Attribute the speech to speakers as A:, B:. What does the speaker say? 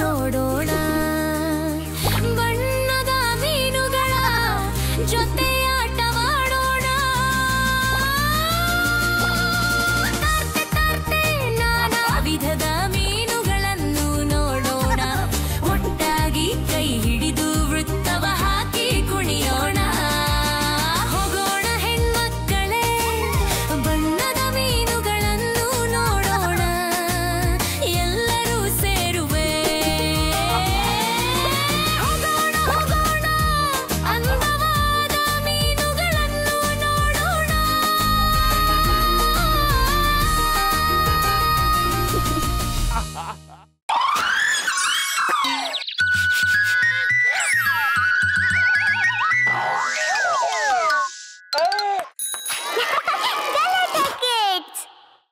A: ನೋಡೋಣ ಬಣ್ಣದ ಮೀನುಗಳ ಜೊತೆ ಆಟವಾಡೋಣ ತರ್ತೆ ನಾನಾ ವಿಧದ ಮೀನುಗಳನ್ನು ನೋಡೋಣ ಒಟ್ಟಾಗಿ ಕೈ ಹಿಡಿದು ವೃತ್ತವ ಹಾಕಿ ಕುಣಿಯೋಣ ಹೋಗೋಣ ಹೆಣ್ಮಕ್ಕಳೇ ಬಣ್ಣದ ಮೀನುಗಳನ್ನು ನೋಡೋಣ ಎಲ್ಲರೂ ಸೇರುವೆ ಹೋಗೋಣ ಹೋಗೋಣ ಅಂದವಾದ ಮೀನುಗಳನ್ನು ನೋಡೋಣ